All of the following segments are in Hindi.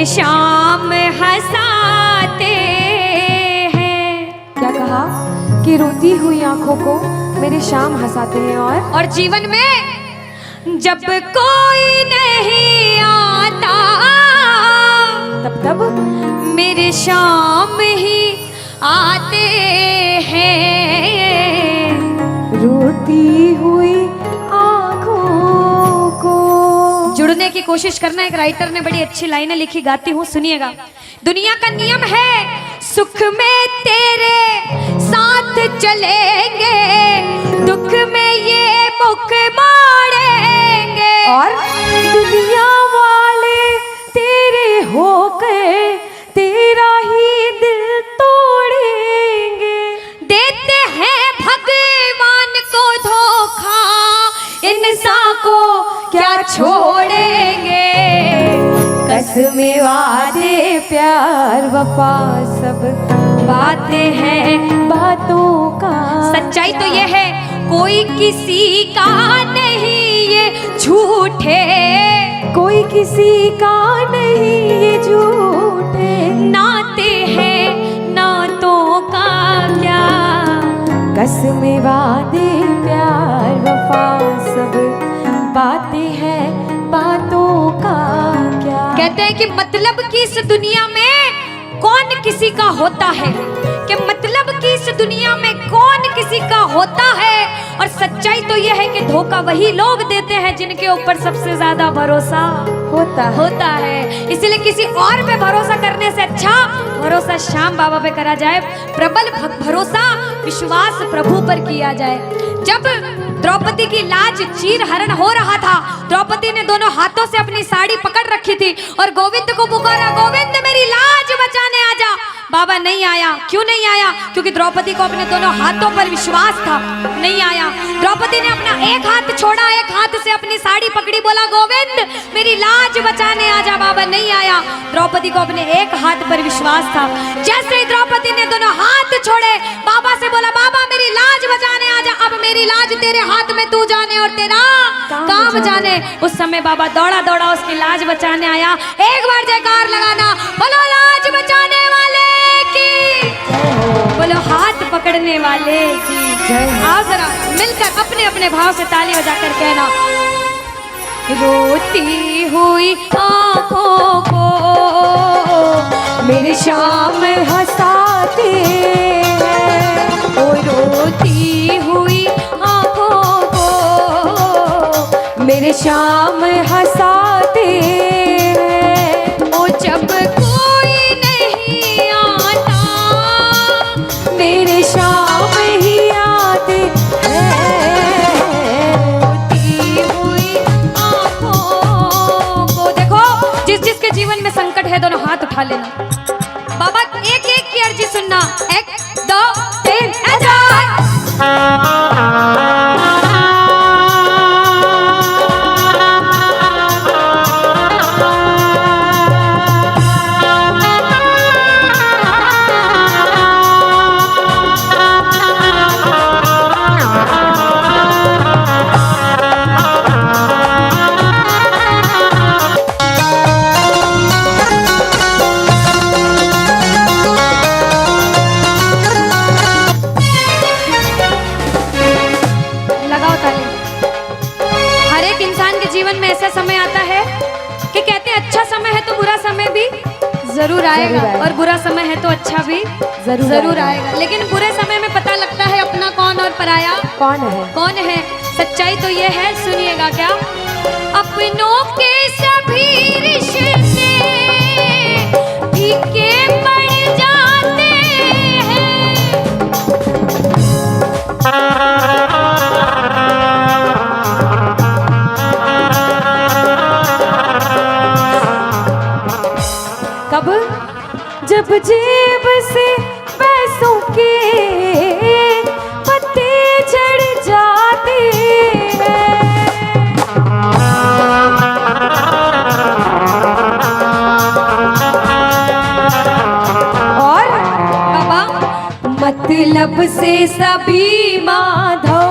मेरे शाम हंसाते हैं। क्या कहा कि रोती हुई आंखों को मेरे शाम हंसाते हैं। और जीवन में जब कोई नहीं आता तब मेरे शाम ही आते हैं। रोती हुई आंखों को। जुड़ने की कोशिश करना। एक राइटर ने बड़ी अच्छी लाइनें लिखी, गाती हूँ, सुनिएगा। दुनिया का नियम है सुख में तेरे साथ चलेंगे, दुख में ये मुख मोड़ेंगे। और दुनिया वाले तेरे होकर तेरा ही दिल तोड़ेंगे। देते हैं भगवान को धोखा, इंसान को क्या छोड़ेंगे। कसमें वादे प्यार वफा सब बातें हैं बातों का। सच्चाई तो ये है कोई किसी का नहीं ये झूठे, कोई किसी का नहीं ये झूठे। नाते हैं नातों का क्या। कसमें वादे प्यार वफा सब बातें हैं बातों का क्या। कहते हैं कि मतलब कि इस दुनिया में कौन किसी का होता है, कि मतलब कि इस दुनिया में कौन किसी का होता है। और सच्चाई तो यह है कि धोखा वही लोग देते हैं जिनके ऊपर सबसे ज्यादा भरोसा होता है। इसलिए किसी और पे भरोसा करने से अच्छा भरोसा श्याम बाबा पे करा जाए। प्रबल भरोसा विश्वास प्रभु पर किया जाए। जब द्रौपदी की लाज चीर हरण हो रहा था, द्रौपदी ने दोनों हाथों से अपनी साड़ी पकड़ रखी थी और गोविंद को पुकारा, गोविंद मेरी लाज बचाने आजा। बाबा नहीं आया। क्यों नहीं आया? क्योंकि द्रौपदी को अपने दोनों हाथों पर विश्वास था। नहीं आया। द्रौपदी ने अपना एक हाथ छोड़ा, एक हाथ से अपनी साड़ी पकड़ी, बोला गोविंद मेरी लाज बचाने आजा। बाबा नहीं आया। द्रौपदी को अपने एक हाथ पर विश्वास था। जैसे ही द्रौपदी ने दोनों हाथ छोड़े, बाबा से बोला बाबा मेरी लाज बचाने आजा। अब मेरी लाज तेरे हाथ में, तू जाने और तेरा काम जाने। उस समय बाबा दौड़ा दौड़ा उसकी लाज बचाने आया। एक बार जयकार लगाना, बोलो लाज बचाने वाले की, बोलो हाथ पकड़ने वाले की। आओ जरा मिलकर अपने अपने भाव से ताली बजाकर कहना, रोती हुई आंखों को मेरे शाम हंसाते हैं। ओ रोती हुई आंखों को मेरे शाम हंसाते हैं। ओ जब कोई नहीं आता मेरे शाम ही आते हैं। रोती हुई आंखों को। देखो जिस जिसके जीवन में संकट है दोनों हाथ उठा लेना। बाबा एक एक की अर्जी सुनना। 1 2 3 जीवन में ऐसा समय आता है कि कहते हैं अच्छा समय है तो बुरा समय भी जरूर आएगा, और बुरा समय है तो अच्छा भी जरूर आएगा। लेकिन बुरे समय में पता लगता है अपना कौन और पराया कौन है। सच्चाई तो ये है, सुनिएगा क्या, अपनों के सभी रिश्ते फीके पड़ जाते हैं। कब? जब जेब से पैसों के पत्ते झड़ जाते हैं। और बाबा मतलब से सभी माधो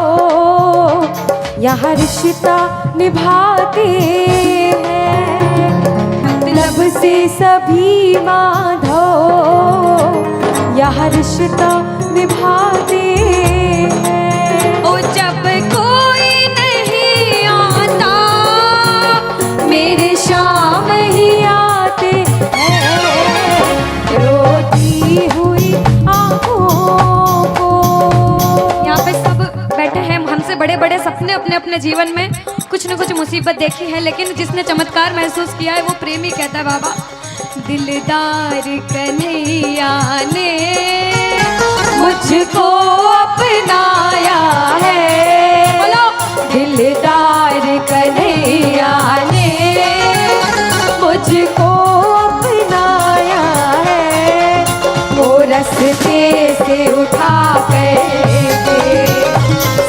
यहाँ रिश्ता निभाते हैं। जब से सभी माधो यह रिश्ता निभाते हैं। ओ जब कोई नहीं आता मेरे शाम ही आते हैं, रोती हुई आँखों को। यहाँ पे सब बैठे हैं, हमसे बड़े बड़े सपने अपने अपने जीवन में कुछ न कुछ मुसीबत देखी है, लेकिन जिसने चमत्कार महसूस किया है वो प्रेमी कहता है बाबा, दिलदार कन्हैया ने मुझको अपनाया है, बोलो दिलदार कन्हैया ने मुझको अपनाया है। वो रस्ते से उठा कर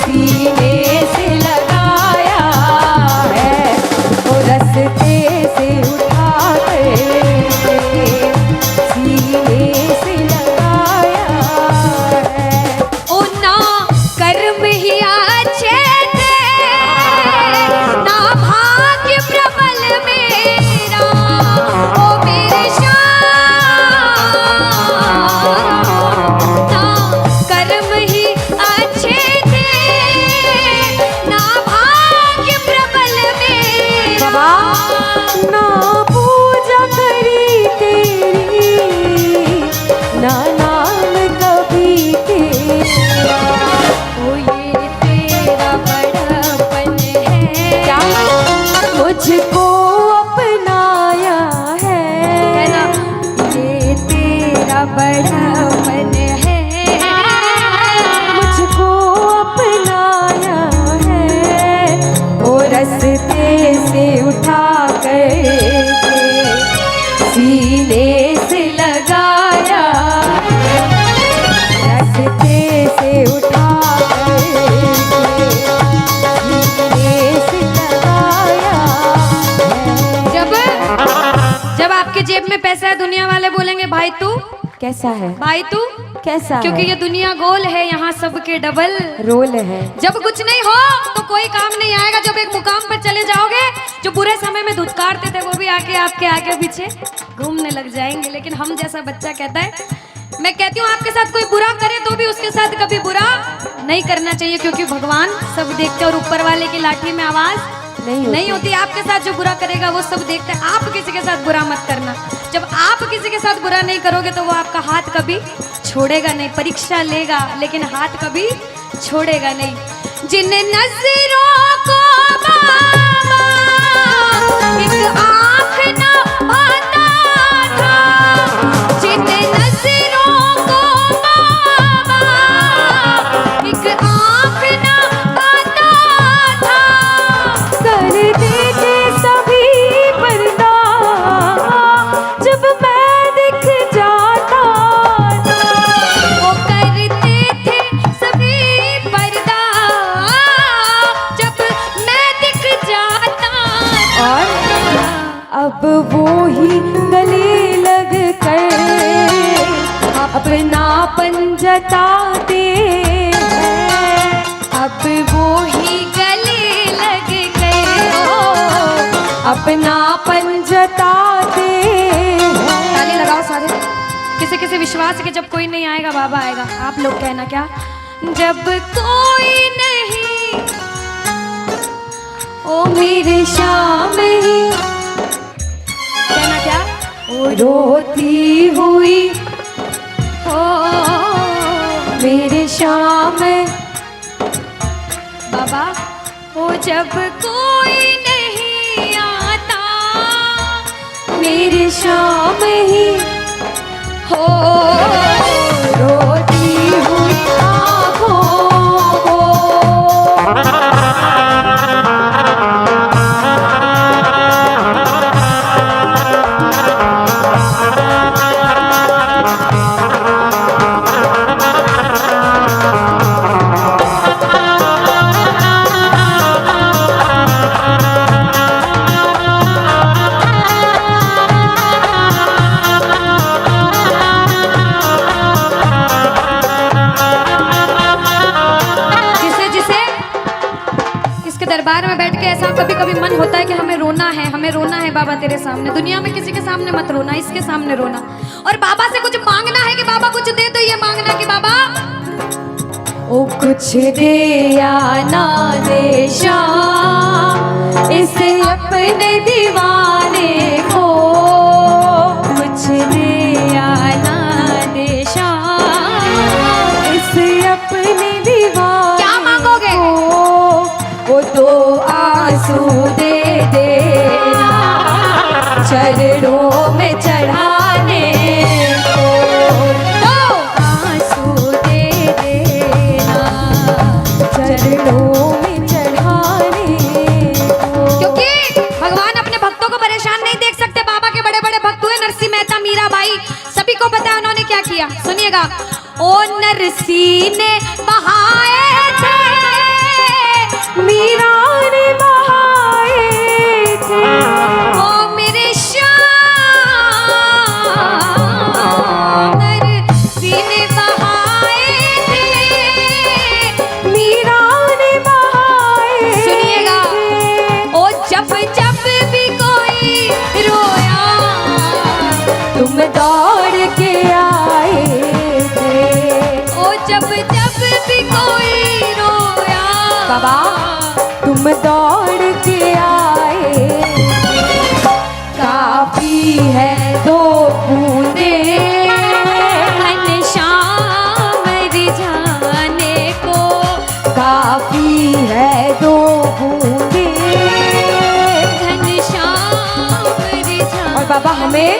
सीने से लगाया है, वो रस्ते से उठा कर सीने से लगाया है। ओ ना कर्म ही अच्छे थे, ना भाग्य प्रबल मेरा, ओ मेरे श्याम, ना कर्म ही अच्छे थे, ना भाग्य प्रबल मेरा। बाबा ना पूजा करी तेरी, ना नाम कभी तेरा। ओ ये तेरा बड़ापन है, क्या मुझको अपनाया है, कहना ये तेरा बड़ापन है, मुझको अपनाया है। वो रस्ते से उठा कर सीने से लगाया, रस्ते से उठा कर सीने से लगाया है। जब आपके जेब में पैसा है दुनिया वाले बोलेंगे भाई तू, कैसा है, भाई तू, कैसा क्योंकि है? ये दुनिया गोल है, यहाँ सबके डबल रोल है। जब कुछ नहीं हो तो कोई काम नहीं आएगा, जब एक मुकाम पर चले जाओगे जो बुरे समय में धुतकारते थे वो भी आके आपके आगे पीछे घूमने लग जाएंगे। लेकिन हम जैसा बच्चा कहता है, मैं कहती हूँ आपके साथ कोई बुरा करे तो भी उसके साथ कभी बुरा नहीं करना चाहिए, क्योंकि भगवान सब देखते हैं और ऊपर वाले की लाठी में आवाज नहीं होती। आपके साथ जो बुरा करेगा वो सब देखते हैं, आप किसी के साथ बुरा मत करना। जब आप किसी के साथ बुरा नहीं करोगे तो वो आपका हाथ कभी छोड़ेगा नहीं, परीक्षा लेगा लेकिन हाथ कभी छोड़ेगा नहीं। जिन नजरों को बाबा एक आँख ना आता था, जिन नजरों को बाबा एक आँख ना आता था, कर देते सभी पर्दा जब मैं दिख जाता था। वो करते थे सभी पर्दा जब मैं दिख जाता था। और अब वो ही गले लग कर अपनापन जताते हैं, अब वो ही गले लग गए हो, अपनापन जताते हैं। ताली लगाओ सारे। किसी किसी विश्वास के जब कोई नहीं आएगा बाबा आएगा। आप लोग कहना क्या, जब कोई नहीं ओ मेरे शाम ही, कहना क्या, ओ रोती हुई हो मेरे शाम, बाबा हो जब कोई नहीं आता मेरे शाम ही हो, रोती हुई आँखों को। ऐसा कभी कभी मन होता है कि हमें रोना है बाबा तेरे सामने। दुनिया में किसी के सामने मत रोना, इसके सामने रोना। और बाबा से कुछ मांगना है कि बाबा कुछ दे, तो ये मांगना कि बाबा ओ कुछ दे या ना दे श्याम इस अपने दीवाने को, कुछ दे या ना दे श्याम इस अपने दीवाने क्या मांगोगे? वो तो आंसू दे देना चरणों में चढ़ाने को, तो आंसू दे देना चरणों में चढ़ाने को। क्योंकि भगवान अपने भक्तों को परेशान नहीं देख सकते। बाबा के बड़े बड़े भक्त हुए नरसिंह मेहता, मीराबाई, सभी को पता है उन्होंने क्या किया। सुनिएगा। ओ नरसिंह ने बहाए थे, मीरा ने बहाए थे, ओ मेरे श्याम नरसिंह ने बहाए थे, मीरा ने बहाए। सुनिएगा। ओ जब जब भी कोई रोया तुम दौड़ के आए थे, ओ जब जब भी कोई रोया बाबा तुम दौड़ के आए, काफी है दो बूंदे घनश्याम रिझाने को, काफी है दो बूंदे। घनश्याम रिझाने। और बाबा हमें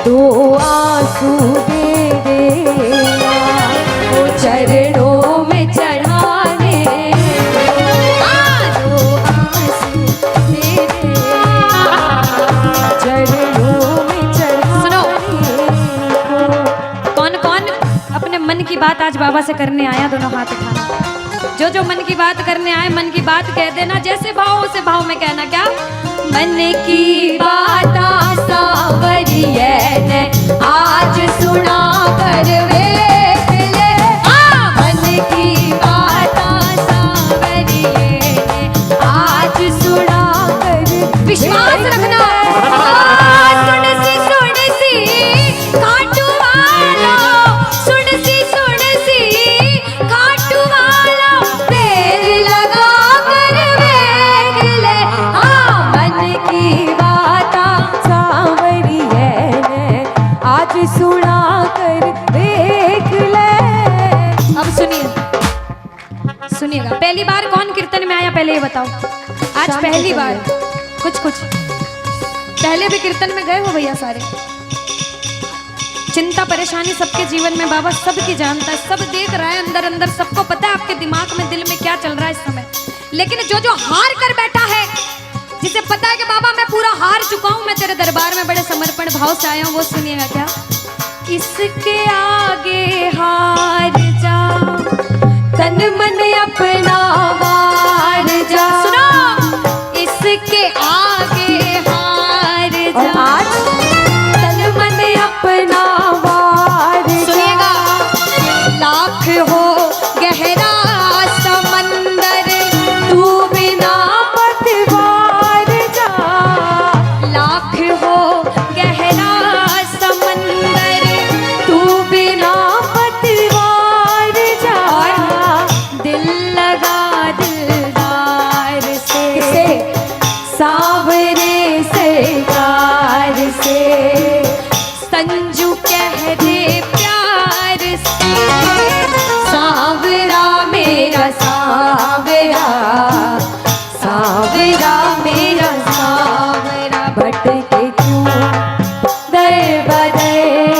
दो आंसू दे देना वो चरणों में चढ़ाने, दो आंसू दे दे। चरणों में सुनो। चढ़ाने को। कौन कौन अपने मन की बात आज बाबा से करने आया? दोनों हाथ उठाना। जो जो मन की बात करने आए, मन की बात कह देना। जैसे भाव उसे भाव में कहना। क्या? मन की बात सावरिये ने आज सुना कर वेख ले। मन की बात सावरिये ने आज सुना कर। विश्वास रखना। सुन सी खाटू वाला, सुन सी खाटू वाला, देर लगा कर वेख ले। मन की बात सावरिये ने आज सुना कर देख ले। अब सुनिएगा। पहली बार कौन कीर्तन में आया पहले ये बताओ। आज शाम पहली कीर्तन बार। में। कुछ पहले भी कीर्तन में गए हो भैया सारे? चिंता परेशानी सबके जीवन में बाबा सबकी जानता है, सब देख रहा है अंदर अंदर, सबको पता है आपके दिमाग में दिल में क्या चल रहा है इस समय। लेकिन जो जो हार कर बैठा है, जिसे पता है कि बाबा मैं पूरा हार चुका हूं, मैं तेरे दरबार में बड़े समर्पण भाव से आया हूं, वो सुनिएगा। क्या? इसके आगे हार जा, तन मन अपना वार जा। सुनो। इसके आगे हार और जा। आज तन मन अपना वार जा। सुनिएगा। लाख हो गहरा समंदर, तू बिना पतवार जा। लाख हो गहरा समंदर, तू बिना पतवार जा। दिल लगा दिलदार से, सावरे सरकार से, संजू कह दे प्यार से। सावरा मेरा सावरा, सावरा मेरा सावरा, भटके क्यों दर बदर,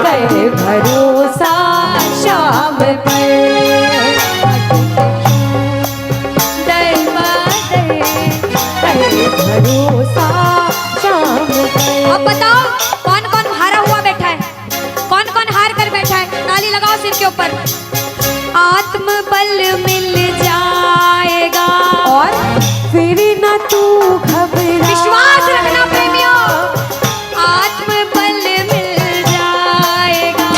कर भरोसा शाम पर। दर बदर। कर भरोसा शाम पर। अब बताओ कौन कौन हारा हुआ बैठा है? कौन कौन हार कर बैठा है? ताली लगाओ सिर के ऊपर। आत्मबल मिल जाएगा और फिर न तू घबरा। विश्वास रखना प्रेमियों। आत्मबल मिल जाएगा,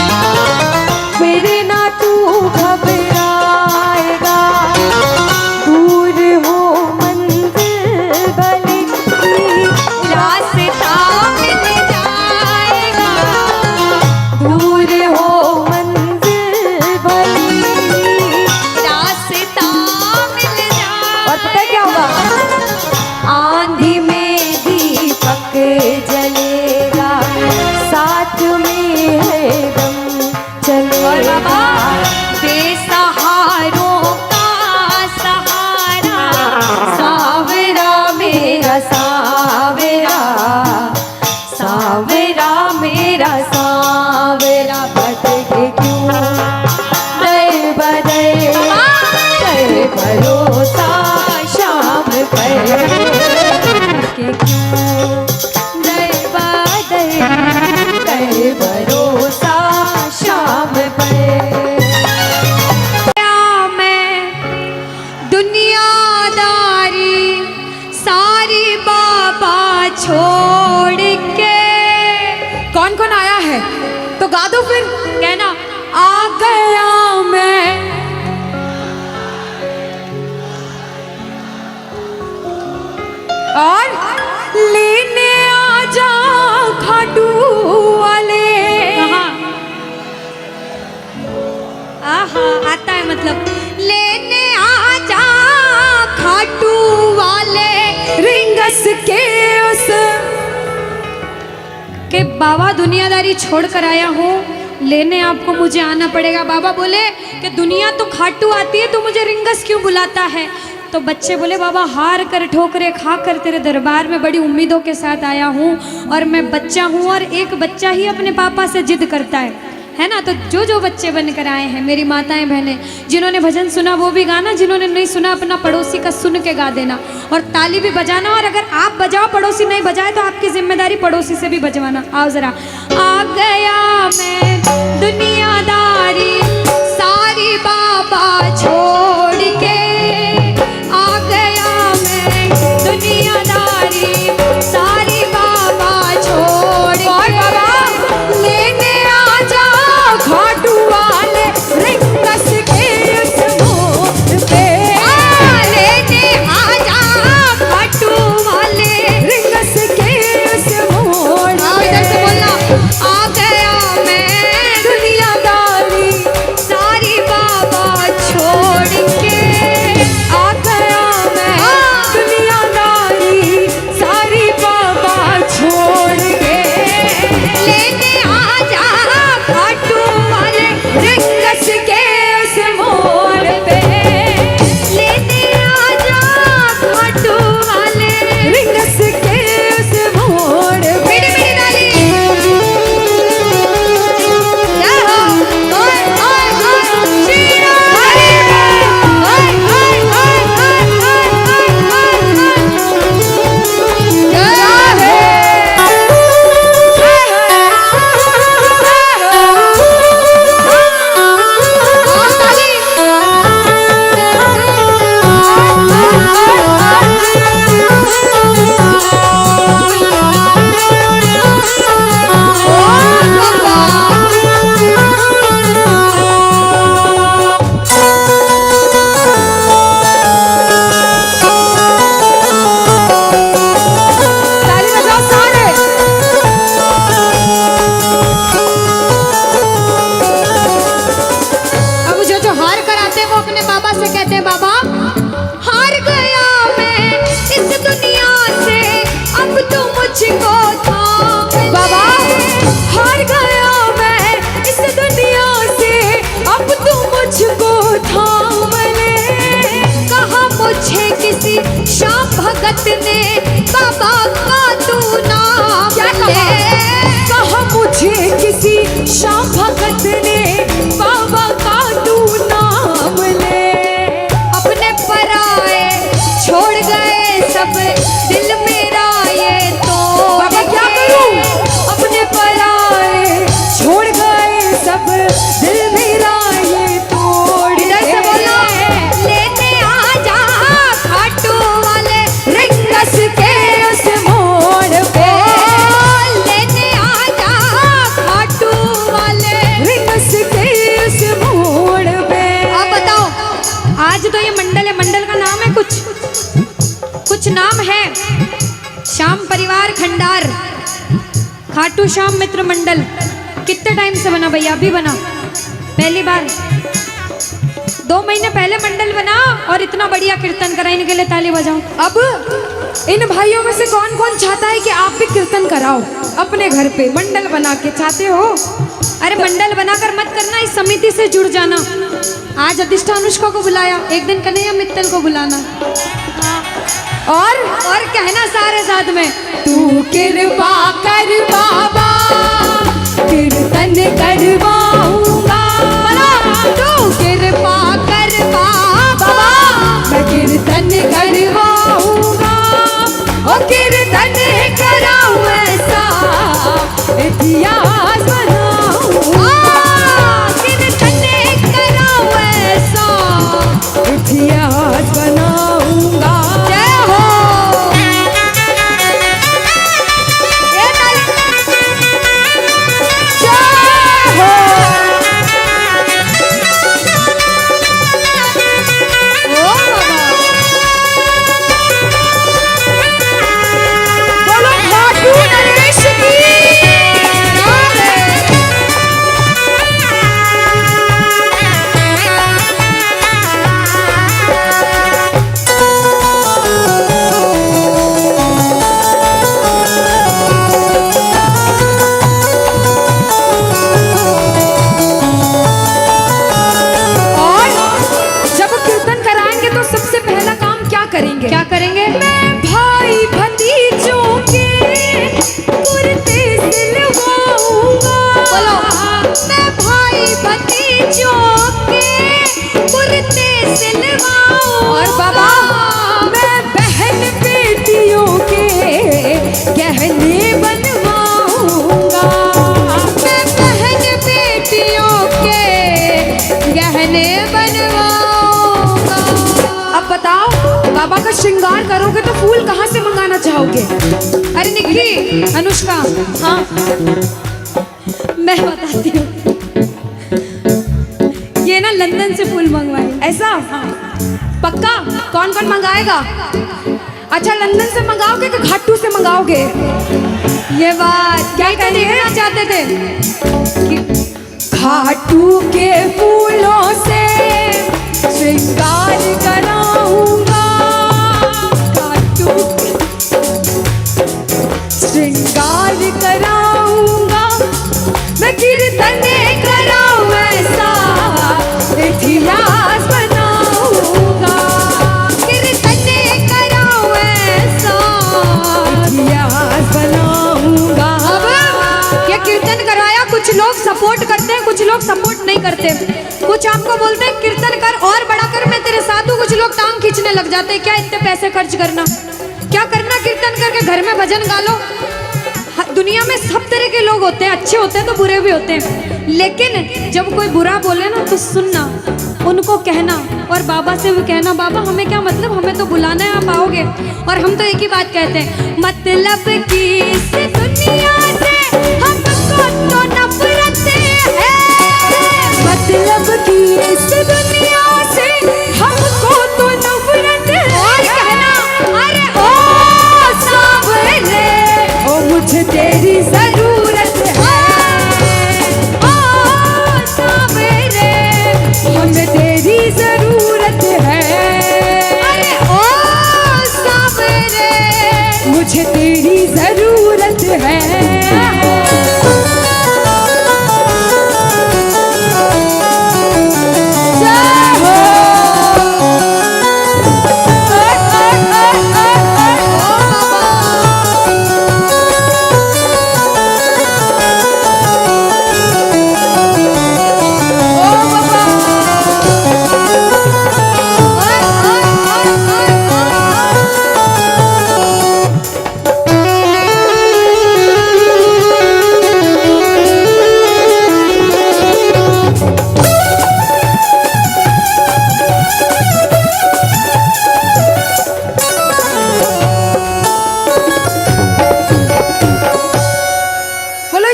फिर न तू घबराएगा। दूर हो मन पर के क्यों गए बादल कर भरोसा शाम पर। मैं दुनियादारी सारी बाबा छोड़ के। कौन कौन आया है तो गा दो फिर। कहना आ गया मैं और लेने आ जा खाटू वाले। कहाँ? आहा आता है मतलब लेने आ जा खाटू वाले रिंगस के उस के बाबा दुनियादारी छोड़ कर आया हूँ, लेने आपको मुझे आना पड़ेगा। बाबा बोले कि दुनिया तो खाटू आती है तो मुझे रिंगस क्यों बुलाता है। तो बच्चे बोले बाबा हार कर ठोकरे खा कर तेरे दरबार में बड़ी उम्मीदों के साथ आया हूँ और मैं बच्चा हूँ और एक बच्चा ही अपने पापा से जिद करता है ना। तो जो जो बच्चे बनकर आए हैं मेरी माताएं बहनें, जिन्होंने भजन सुना वो भी गाना, जिन्होंने नहीं सुना अपना पड़ोसी का सुन के गा देना और ताली भी बजाना। और अगर आप बजाओ पड़ोसी नहीं बजाए तो आपकी जिम्मेदारी पड़ोसी से भी बजवाना। आओ जरा। आ गया मैं दुनियादारी सारी बाबा छोड़ के, आ गया मैं दुनियादारी सारी बाबा छोड़ के। बाबा लेने आ जा खाटू वाले रिंगस के उस मोड़ पे। लेने आ जा खाटू वाले रिंगस के उस मोड़ पे। इधर से बोलना आ गया मैं दुनियादारी सारी बाबा छोड़ के। आ गया मैं दुनियादारी सारी बाबा छोड़ के। लेने आ जा खाटू वाले रिंगस के उस मोड़ पे। लेने आ जा खाटू वाले। रिंगस के उस मोड़ पे। मेरी मेरी डाली जय हो। ओए ओए ओए श्रीराम हरि बोल। ओए ओए ओए ओए ओए ओए जय ताली बजाओ सारे। अब जो हार कर आते हैं वो अपने बाबा से कहते हैं बाबा हार गया मैं इस दुनिया से अब तो मुझको थाम ले। बाबा हार गया मैं इस दुनिया से अब तू मुझको थाम ले। कहा मुझे किसी श्याम भगत ने बाबा का तू नाम क्या ले। कहा मुझे किसी श्याम भगत ने बाबा का तू नाम ले। अपने पराए छोड़ गए सब दिल मेरा ये तो बाबा क्या करूं अपने पराए छोड़ गए सब दिल मेरा ये तोड़ इधर से के। बोलो लेने आ जा खाटू वाले रिंगस के उस मोड़ पे। लेने आ जा खाटू वाले। रिंगस के उस मोड़ पे। आप बताओ आज तो ये मंडल है, मंडल का नाम है कुछ नाम है। श्याम परिवार खंडार खाटू श्याम मित्र मंडल। कितने टाइम से बना भैया? अभी बना पहली बार। 2 महीने पहले मंडल बना और इतना बढ़िया कीर्तन करा। इनके लिए ताली बजाओ। अब इन भाइयों में से कौन कौन चाहता है कि आप भी कीर्तन कराओ अपने घर पे मंडल बना के? चाहते हो? अरे मंडल बनाकर मत करना, इस समिति से जुड़ जाना। आज अधिष्ठा अनुष्का को बुलाया, एक दिन कन्हैया मित्तल को बुलाना और कहना सारे साथ में तू कृपा कर बाबा कीर्तन करवाऊंगा। तू कृपा कर बाबा मैं कीर्तन करवाऊंगा। श्रृंगार करोगे तो फूल कहाँ से मंगाना चाहोगे? अरे निक्की, अनुष्का, हाँ मैं बताती हूँ, ये ना लंदन से फूल मंगवाए। ऐसा? हाँ। पक्का? कौन कौन मंगाएगा? अच्छा, लंदन से मंगाओगे कि खाटू से मंगाओगे? ये बात क्या देखना चाहते थे कि खाटू के फूलों से श्रृंगार कराऊंगा, खाटू श्रृंगार कराऊंगा, मैं कीर्तन कराऊं ऐसा इतिहास बनाऊंगा, कीर्तन कराऊं ऐसा इतिहास बनाऊंगा। अब ये कीर्तन कराया, कुछ लोग सपोर्ट करते हैं, कुछ लोग सपोर्ट नहीं करते, कुछ आपको बोलते हैं कीर्तन कर और बड़ा कर, मैं तेरे साथ हूँ, कुछ लोग टांग खींचने लग जाते हैं, क्या इतने पैसे खर्च करना, क्या करना कीर्तन करके घर में भजन गा लो। दुनिया में सब तरह के लोग होते हैं, अच्छे होते हैं तो बुरे भी होते हैं, लेकिन जब कोई बुरा बोले ना तो सुनना, उनको कहना और बाबा से भी कहना, बाबा हमें क्या मतलब, हमें तो बुलाना है, आप आओगे। और हम तो एक ही बात कहते हैं, मतलब कि इस दुनिया से हमको तो नफरत है, मतलब कि इस दुनिया से हमको तो नफरत है। और कहना, अरे ओ सावरे, ओ मुझे तेरी जरूरत है, ओ सावरे, हमें तेरी जरूरत है, अरे ओ सावरे, मुझे तेरी जरूरत है।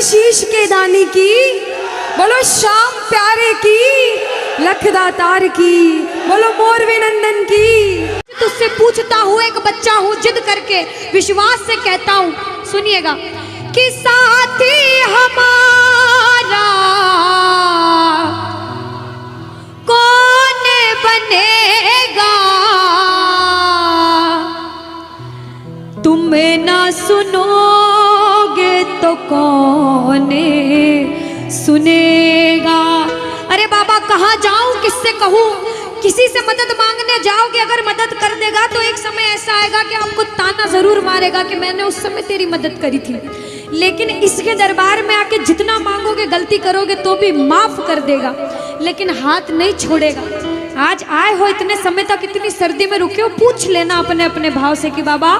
शीश के दानी की, बोलो श्याम प्यारे की, लखदातार की, बोलो मोरवे नंदन की। तुझसे पूछता हूँ, एक बच्चा हूँ, जिद करके विश्वास से कहता हूँ, सुनिएगा, कि साथी हमारा कौन बनेगा, तुम ना सुनोगे तो कौन सुनेगा। अरे बाबा कहाँ जाऊं, किससे कहूँ, किसी से मदद मांगने जाओगे, अगर मदद कर देगा तो एक समय ऐसा आएगा कि आपको ताना जरूर मारेगा कि मैंने उस समय तेरी मदद करी थी, लेकिन इसके दरबार में आके जितना मांगोगे, गलती करोगे तो भी माफ कर देगा, लेकिन हाथ नहीं छोड़ेगा। आज आए हो इतने समय तक, इतनी सर्दी में रुके हो, पूछ लेना अपने अपने भाव से कि बाबा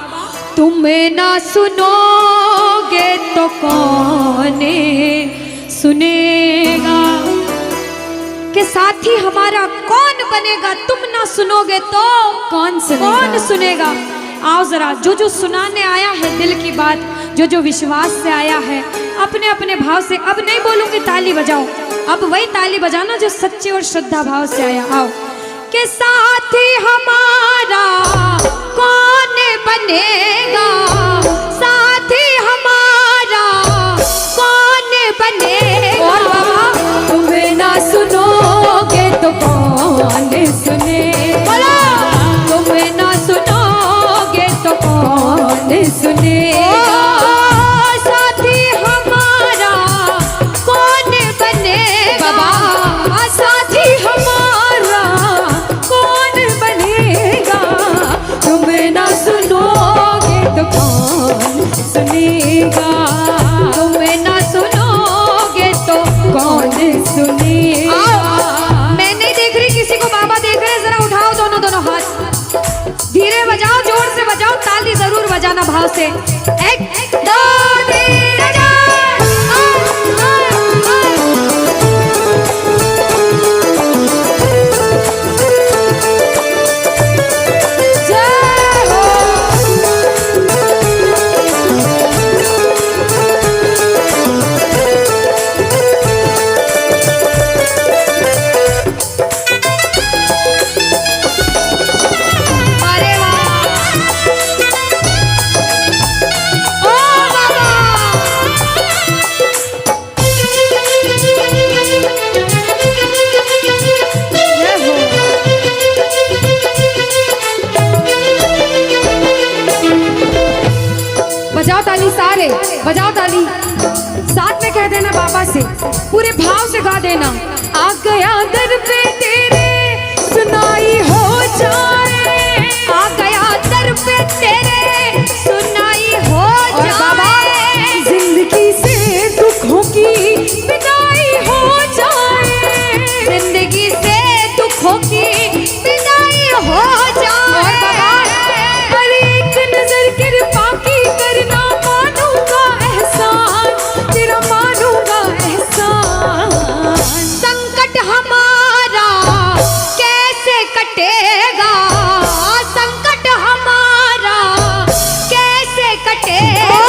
तुम ना सुनोगे तो कौन सुनेगा, के साथी हमारा कौन बनेगा, तुम ना सुनोगे तो कौन सुनेगा। आओ जरा, जो जो सुनाने आया है दिल की बात, जो जो विश्वास से आया है, अपने अपने भाव से, अब नहीं बोलूंगी ताली बजाओ, अब वही ताली बजाना जो सच्चे और श्रद्धा भाव से आया। आओ, के साथी हमारा कौन बनेगा, साथी हमारा कौन बनेगा, और बाबा तुम्हें ना सुनोगे तो कौन सुनेगा, तुम्हें ना सुनोगे तो कौन सुनेगा, साथी हमारा कौन बनेगा, बाबा साथी हमारा कौन बनेगा, तुम्हें ना सुनोगे तो कौन सुनेगा, तुम्हें ना सुनोगे तो कौन सुनेगा। मैं नहीं देख रही किसी को, बाबा देख रहे हैं, जरा उठाओ दोनों दोनों हाथ, धीरे बजाओ, जोर से बजाओ, ताली जरूर बजाना भाव से। एक दो तीन जय हो। बजाओ ताली सारे, बजाओ ताली। साथ में कह देना बाबा से, पूरे भाव से गा देना। आ गया दर पे तेरे सुनाई हो जाए, आ गया दर पे तेरे सुनाई हो और बाबा जाए, जिंदगी से दुखों की विदाई हो जाए, जिंदगी से दुखों की विदाई हो जाए। और बाबा पर एक नजर कृपा की करना, मानूंगा एहसान तेरा, मानूंगा एहसान। संकट हमारा कैसे कटेगा, संकट हमारा कैसे कटेगा,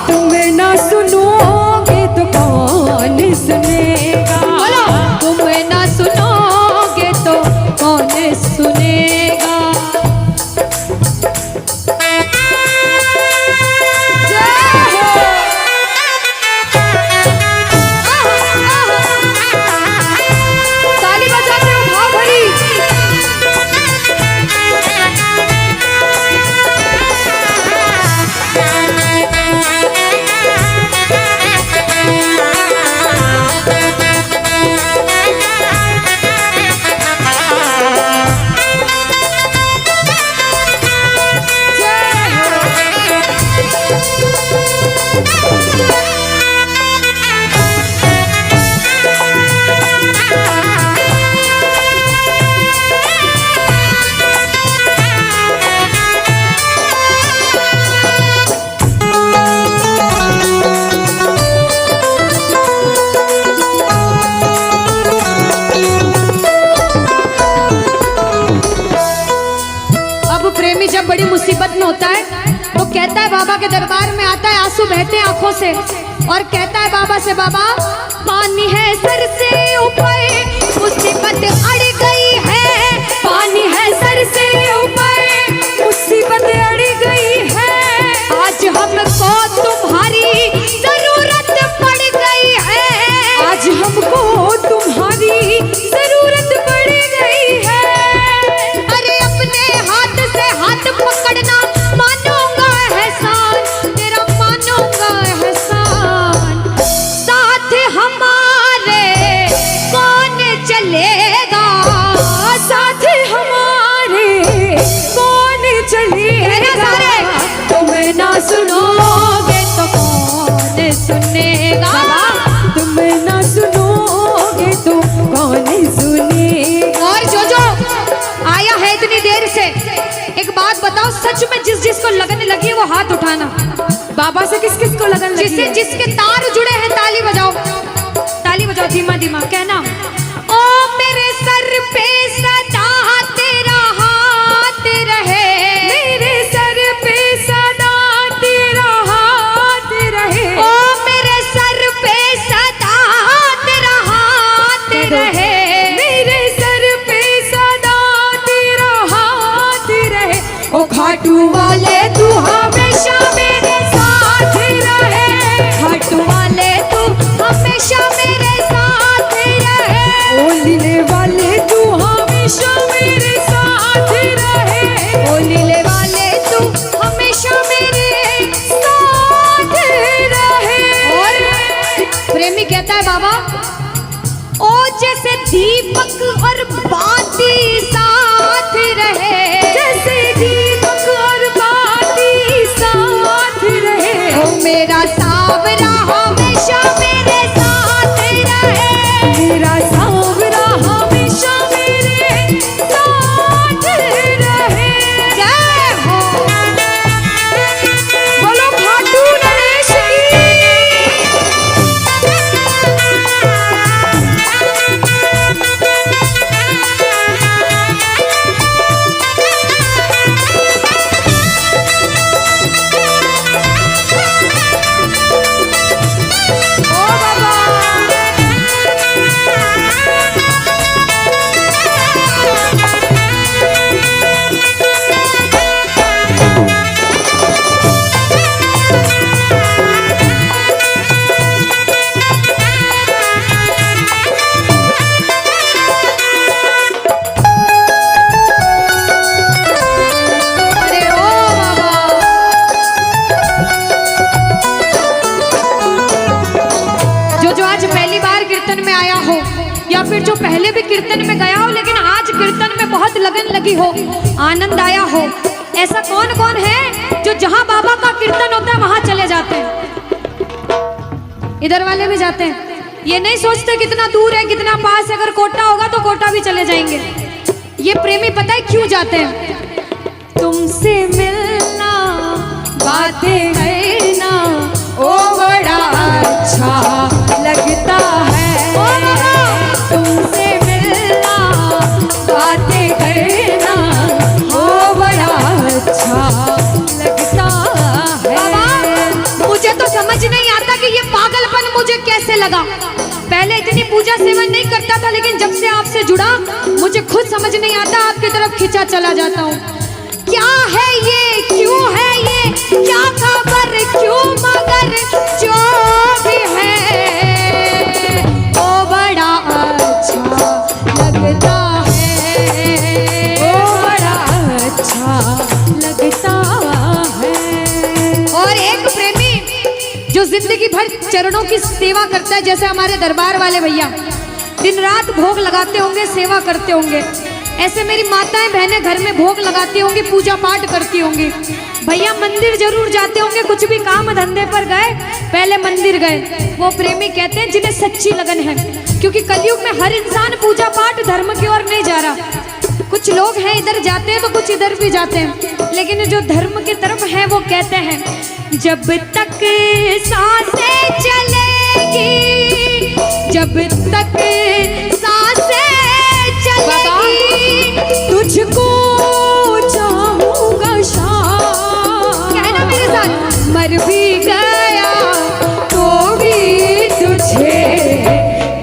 तुम ना सुनोगे तो कौन सुनेगा, बोलो तुम ना सुनोगे तो कौन सुनेगा। ताली बजाते हो भाव भरी। अब प्रेमी जब बड़ी मुसीबत में होता है तो कहता है, बाबा के दरबार में आता है, आंसू बहते हैं आंखों से, और कहता है बाबा से, बाबा पानी है सर से ऊपर, मुसीबत अड़ गई है, पानी है सर से ऊपर, मुसीबत अड़ गई है, आज हमको तुम्हारी जरूरत पड़ गई है, आज हमको तुम्हारी जरूरत पड़ गई है। अरे अपने हाथ से हाथ पकड़ना, मानूंगा एहसान तेरा, मानूंगा एहसान। साथ हमारे कौन चलेगा, साथ हमारे कौन चलेगा, तुम ना सुनोगे तो कौन सुनेगा, तुम ना सुनोगे तो कौन सुनेगा। और जो आया है इतनी देर से, एक बात बताओ, सच में जिस जिसको लगन लगी है वो हाथ उठाना। बाबा से किस किस को लगन लगी जिससे है? जिसके तार जुड़े हैं ताली बजाओ, ताली बजाओ धीमा धीमा, कहना ओ मेरे सर पे सदा तेरा हाथ रहे, मेरे सर पे सदा तेरा हाथ रहे, ओ मेरे सर पे सदा तेरा हाथ रहे, मेरे सर पे सदा तेरा हाथ रहे, ओ खाटू वाले तू हमेशा मेरे साथ रहे, खाटू वाले तू हमेशा मेरे साथ रहे, ओ लीले वाले तू हमेशा मेरे साथ रहे, ओ लीले वाले तू हमेशा मेरे साथ रहे। और प्रेमी कहता है, बाबा ओ जैसे दीपक और बाती साथ रहे, जैसे दीपक और बाती साथ रहे, ओ मेरा सावरा हमेशा मेरे साथ रहे, मेरा सांवरा हमेशा मेरे साथ रहे। जय हो। बोलो खाटू नरेश की। कीर्तन में गया हो, लेकिन आज कीर्तन में बहुत लगन लगी हो, आनंद आया हो। ऐसा कौन कौन है जो जहां बाबा का कीर्तन होता है वहां चले जाते हैं? इधर वाले भी जाते हैं, ये नहीं सोचते कितना दूर है कितना पास है। अगर कोटा होगा तो कोटा भी चले जाएंगे। ये प्रेमी पता है क्यों जाते हैं? तुमसे मिलना, बातें करना, ओ बड़ा अच्छा लगता है। तुमसे मिलना, बातें करना, ओ बड़ा अच्छा लगता है। बाबा, मुझे तो समझ नहीं आता कि ये पागलपन मुझे कैसे लगा। पहले इतनी पूजा सेवन नहीं करता था, लेकिन जब से आपसे जुड़ा मुझे खुद समझ नहीं आता, आपकी तरफ खिंचा चला जाता हूँ। क्या है ये, क्यों है ये, क्या खबर, क्यों, मगर जो भी है वो बड़ा अच्छा लगता है, वो बड़ा अच्छा लगता है। और एक प्रेमी जो जिंदगी भर चरणों की सेवा करता है, जैसे हमारे दरबार वाले भैया दिन रात भोग लगाते होंगे, सेवा करते होंगे, ऐसे मेरी माताएं बहनें घर में भोग लगाती होंगी, पूजा पाठ करती होंगी। भैया मंदिर जरूर जाते होंगे, कुछ भी काम धंधे पर गए पहले मंदिर गए। वो प्रेमी कहते हैं जिन्हें सच्ची लगन है, क्योंकि कलयुग में हर इंसान पूजा पाठ धर्म की ओर नहीं जा रहा। कुछ लोग हैं इधर जाते हैं तो कुछ इधर भी जाते हैं, लेकिन जो धर्म की तरफ है वो कहते हैं जब तक सांसें चलेगी, जब तक सांसें चलेगी, तुझको चाहूंगा शाम। कहना मेरे साथ, मर भी गया तो भी तुझे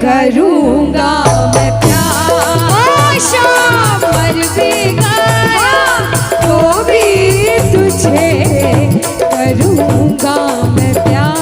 करूंगा मैं प्यार। शाम, मर भी गया तो भी तुझे करूंगा मैं प्यार।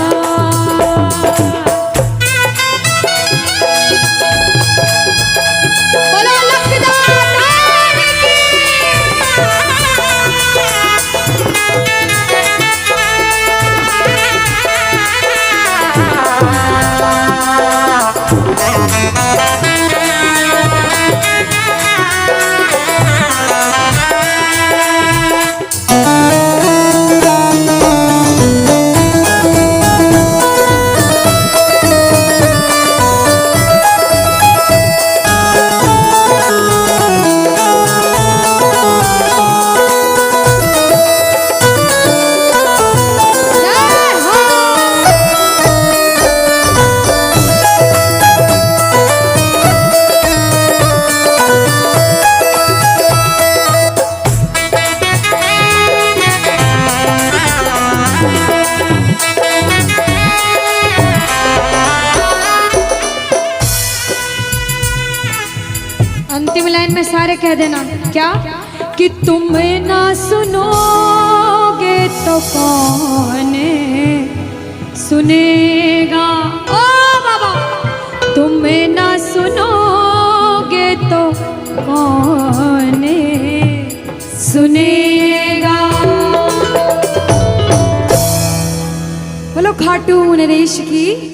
अंतिम लाइन में सारे कह देना क्या, कि तुम ना सुनोगे तो कौन सुनेगा। ओ बाबा, तुम ना सुनोगे तो कौन सुनेगा। बोलो खाटू नरेश की।